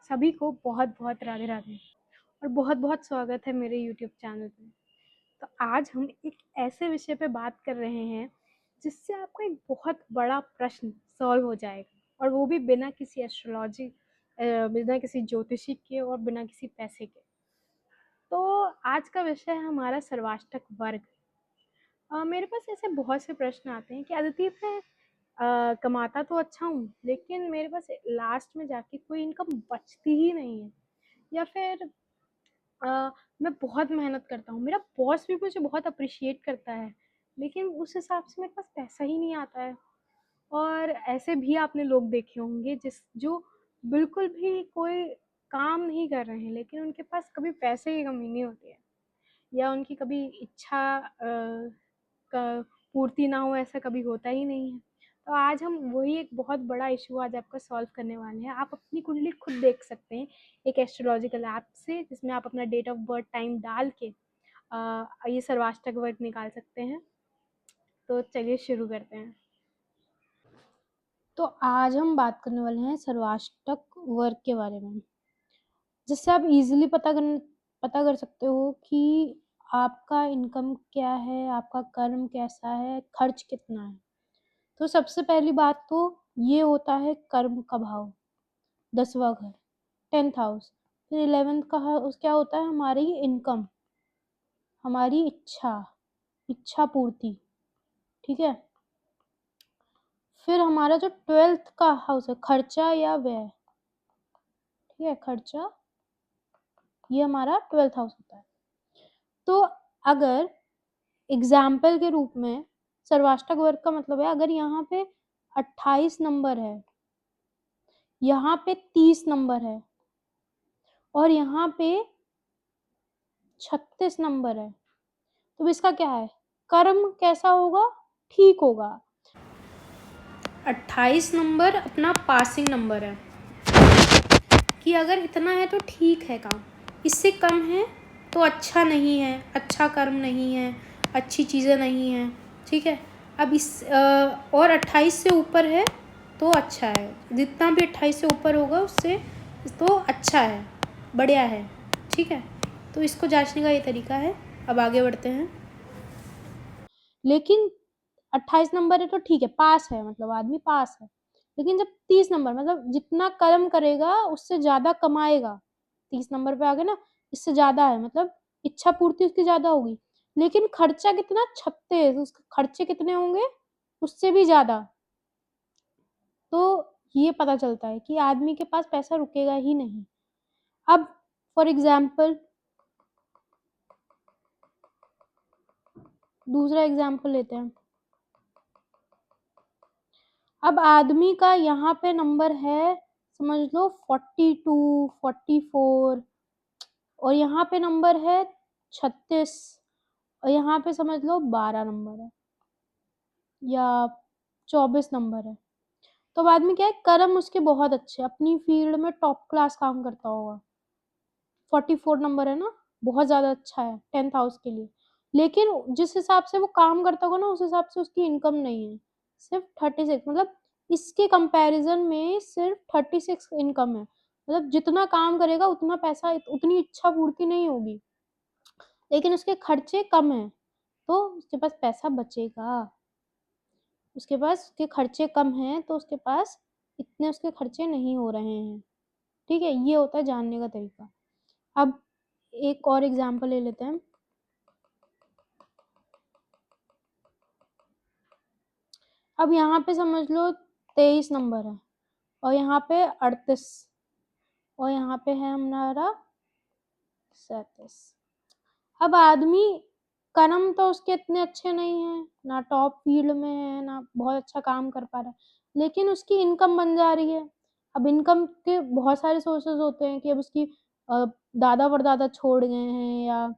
सभी को बहुत-बहुत राधे राधे और बहुत-बहुत स्वागत है मेरे यूट्यूब चैनल पे। तो आज हम एक ऐसे विषय पे बात कर रहे हैं जिससे आपका एक बहुत बड़ा प्रश्न सॉल्व हो जाएगा और वो भी बिना किसी एस्ट्रोलॉजी बिना किसी ज्योतिषी के और बिना किसी पैसे के। तो आज का विषय है हमारा सर्वाष्टक वर्ग। मेरे पास ऐसे बहुत से प्रश्न आते हैं कि अदिति मैं कमाता तो अच्छा हूँ लेकिन मेरे पास लास्ट में जाके कोई इनकम बचती ही नहीं है, या फिर मैं बहुत मेहनत करता हूँ, मेरा बॉस भी मुझे बहुत अप्रिशिएट करता है, लेकिन उस हिसाब से मेरे पास पैसा ही नहीं आता है। और ऐसे भी आपने लोग देखे होंगे जो बिल्कुल भी कोई काम नहीं कर रहे हैं, लेकिन उनके पास कभी पैसे की कमी नहीं होती है, या उनकी कभी इच्छा का पूर्ति ना हो, ऐसा कभी होता ही नहीं है। तो आज हम वही एक बहुत बड़ा इशू आज आपका सॉल्व करने वाले हैं। आप अपनी कुंडली खुद देख सकते हैं एक एस्ट्रोलॉजिकल ऐप से, जिसमें आप अपना डेट ऑफ बर्थ टाइम डाल के ये सर्वाष्टक वर्ग निकाल सकते हैं। तो चलिए शुरू करते हैं। तो आज हम बात करने वाले हैं सर्वाष्टक वर्ग के बारे में, जिससे आप इजीली पता कर सकते हो कि आपका इनकम क्या है, आपका कर्म कैसा है, खर्च कितना है। तो सबसे पहली बात तो ये होता है कर्म का भाव, 10वां घर, 10th हाउस। फिर 11th का हाउस क्या होता है, हमारी इनकम, हमारी इच्छा पूर्ति, ठीक है। फिर हमारा जो 12th का हाउस है, खर्चा या व्यय, ठीक है, खर्चा, ये हमारा 12th हाउस होता है। तो अगर एग्जाम्पल के रूप में सर्वाष्टक वर्ग का मतलब है, अगर यहाँ पे 28 नंबर है, यहाँ पे 30 नंबर है और यहाँ पे 36 नंबर है, तो इसका क्या है, कर्म कैसा होगा, ठीक होगा। 28 नंबर अपना पासिंग नंबर है कि अगर इतना है तो ठीक है काम, इससे कम है तो अच्छा नहीं है, अच्छा कर्म नहीं है, अच्छी चीज़ें नहीं हैं, ठीक है। अब और 28 से ऊपर है तो अच्छा है, जितना भी 28 से ऊपर होगा उससे तो अच्छा है, बढ़िया है, ठीक है। तो इसको जांचने का ये तरीका है। अब आगे बढ़ते हैं। लेकिन 28 नंबर है तो ठीक है, पास है, मतलब आदमी पास है। लेकिन जब 30 नंबर, मतलब जितना कर्म करेगा उससे ज्यादा कमाएगा, 30 नंबर पे आ गए ना, इससे ज्यादा है, मतलब इच्छा पूर्ति उसकी ज्यादा होगी, लेकिन खर्चा कितना, 36, उसके खर्चे कितने होंगे, उससे भी ज्यादा। तो ये पता चलता है कि आदमी के पास पैसा रुकेगा ही नहीं। अब फॉर एग्जाम्पल दूसरा एग्जाम्पल लेते हैं। अब आदमी का यहाँ पे नंबर है, समझ लो 42, 44, और यहाँ पे नंबर है 36, और यहाँ पे समझ लो 12 नंबर है या 24 नंबर है। तो अब आदमी क्या है, कर्म उसके बहुत अच्छे, अपनी फील्ड में टॉप क्लास काम करता होगा। 44 नंबर है ना, बहुत ज्यादा अच्छा है 10th हाउस के लिए, लेकिन जिस हिसाब से वो काम करता होगा ना, उस हिसाब से उसकी इनकम नहीं है, सिर्फ 36, मतलब इसके कंपैरिजन में सिर्फ 36 इनकम है, मतलब जितना काम करेगा उतना पैसा, उतनी इच्छा पूर्ति नहीं होगी, लेकिन उसके खर्चे कम है, तो उसके पास पैसा बचेगा। उसके खर्चे कम हैं तो उसके पास इतने उसके खर्चे नहीं हो रहे हैं, ठीक है। ये होता है जानने का तरीका। अब एक और एग्जांपल ले लेते हैं। अब यहाँ पे समझ लो 23 नंबर है और यहाँ पे 38 और यहाँ पे है हमारा 37। अब आदमी, कर्म तो उसके इतने अच्छे नहीं है, ना टॉप फील्ड में है, ना बहुत अच्छा काम कर पा रहा है, लेकिन उसकी इनकम बन जा रही है। अब इनकम के बहुत सारे सोर्सेज होते हैं कि अब उसकी दादा परदादा छोड़ गए हैं, या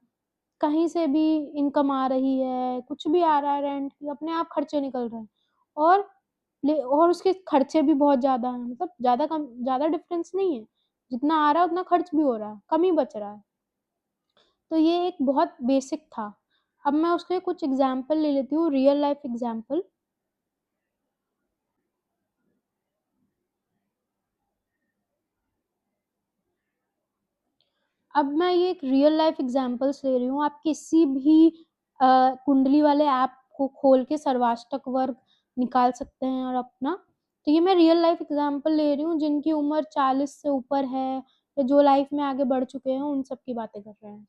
कहीं से भी इनकम आ रही है, कुछ भी आ रहा है, रेंट की, अपने आप खर्चे निकल रहे हैं, और और उसके खर्चे भी बहुत ज्यादा हैं, मतलब ज्यादा डिफरेंस नहीं है, जितना आ रहा है उतना खर्च भी हो रहा है, कम ही बच रहा है। तो ये एक बहुत बेसिक था। अब मैं उसके कुछ एग्जाम्पल ले लेती हूँ, रियल लाइफ एग्जाम्पल। अब मैं ये एक रियल लाइफ एग्जांपल्स ले रही हूँ। आप किसी भी कुंडली वाले ऐप को खोल के सर्वाष्टक वर्ग निकाल सकते हैं और अपना, तो ये मैं रियल लाइफ एग्जांपल ले रही हूँ जिनकी उम्र 40 से ऊपर है या जो लाइफ में आगे बढ़ चुके हैं, उन सब की बातें कर रहे हैं।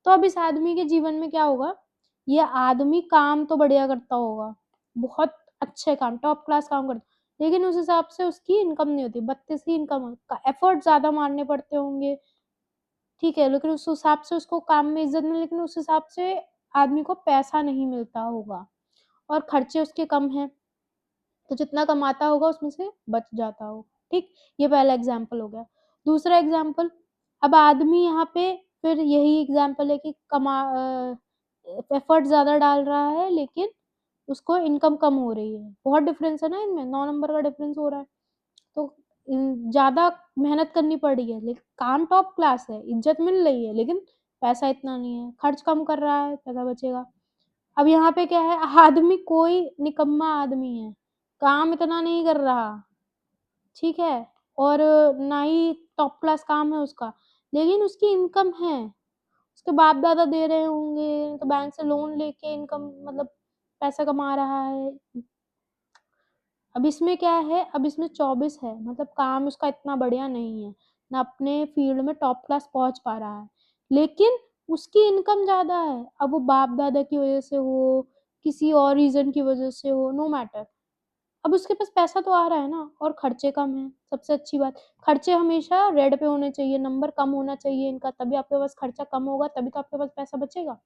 तो अब इस आदमी के जीवन में क्या होगा, ये आदमी काम तो बढ़िया करता होगा, बहुत अच्छे काम, टॉप क्लास काम करता, लेकिन उस हिसाब से उसकी इनकम नहीं होती, 32 की इनकम का, एफर्ट ज्यादा मारने पड़ते होंगे, ठीक है, लेकिन उस हिसाब से उसको काम में इज्जत मिले, लेकिन उस हिसाब से आदमी को पैसा नहीं मिलता होगा और खर्चे उसके कम हैं, तो जितना कमाता होगा उसमें से बच जाता हो। ठीक, ये पहला एग्जाम्पल हो गया। दूसरा एग्जाम्पल, अब आदमी यहाँ पे फिर यही एग्जाम्पल है कि एफर्ट ज्यादा डाल रहा है लेकिन उसको इनकम कम हो रही है, बहुत डिफरेंस है ना इनमें, 9 नंबर का डिफरेंस हो रहा है। तो ज्यादा मेहनत करनी पड़ रही है लेकिन काम टॉप क्लास है, इज्जत मिल रही है, लेकिन पैसा इतना नहीं है, खर्च कम कर रहा है, पैसा बचेगा। अब यहाँ पे क्या है, आदमी कोई निकम्मा आदमी है, काम इतना नहीं कर रहा, ठीक है, और ना ही टॉप क्लास काम है उसका, लेकिन उसकी इनकम है, उसके बाप दादा दे रहे होंगे तो बैंक से लोन लेके इनकम मतलब पैसा कमा रहा है। अब इसमें क्या है, अब इसमें 24 है, मतलब काम उसका इतना बढ़िया नहीं है, ना अपने फील्ड में टॉप क्लास पहुंच पा रहा है, लेकिन उसकी इनकम ज्यादा है। अब वो बाप दादा की वजह से हो, किसी और रीजन की वजह से हो, नो मैटर, अब उसके पास पैसा तो आ रहा है ना, और खर्चे कम है, सबसे अच्छी बात, खर्चे हमेशा रेड पे होने चाहिए, नंबर कम होना चाहिए इनका, तभी आपके पास खर्चा कम होगा, तभी तो आपके पास पैसा बचेगा।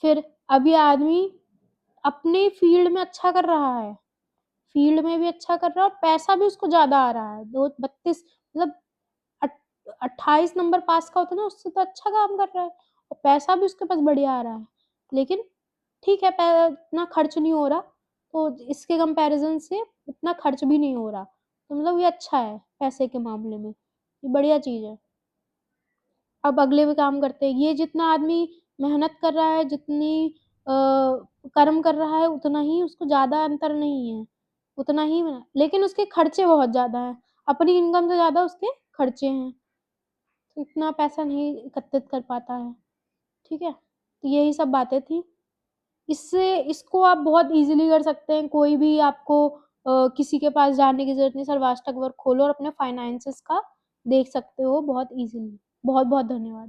फिर अभी आदमी अपने फील्ड में अच्छा कर रहा है, फील्ड में भी अच्छा कर रहा है और पैसा भी उसको ज्यादा आ रहा है, 32 मतलब 28 नंबर पास का होता है ना, उससे तो अच्छा काम कर रहा है और पैसा भी उसके पास बढ़िया आ रहा है, लेकिन ठीक है, इतना खर्च नहीं हो रहा, तो इसके कंपैरिजन से इतना खर्च भी नहीं हो रहा, तो मतलब ये अच्छा है पैसे के मामले में, ये बढ़िया चीज है। अब अगले भी काम करते हैं, ये जितना आदमी मेहनत कर रहा है, जितनी कर्म कर रहा है, उतना ही उसको ज्यादा अंतर नहीं है, उतना ही लेकिन उसके खर्चे बहुत ज्यादा है, अपनी इनकम से ज्यादा उसके खर्चे हैं, तो इतना पैसा नहीं एकत्रित कर पाता है। ठीक है, तो यही सब बातें थी। इससे इसको आप बहुत इजीली कर सकते हैं, कोई भी आपको किसी के पास जाने की जरूरत नहीं, सर्वाष्टक वर्ग खोलो और अपने फाइनेंसेस का देख सकते हो बहुत इजीली। बहुत बहुत धन्यवाद।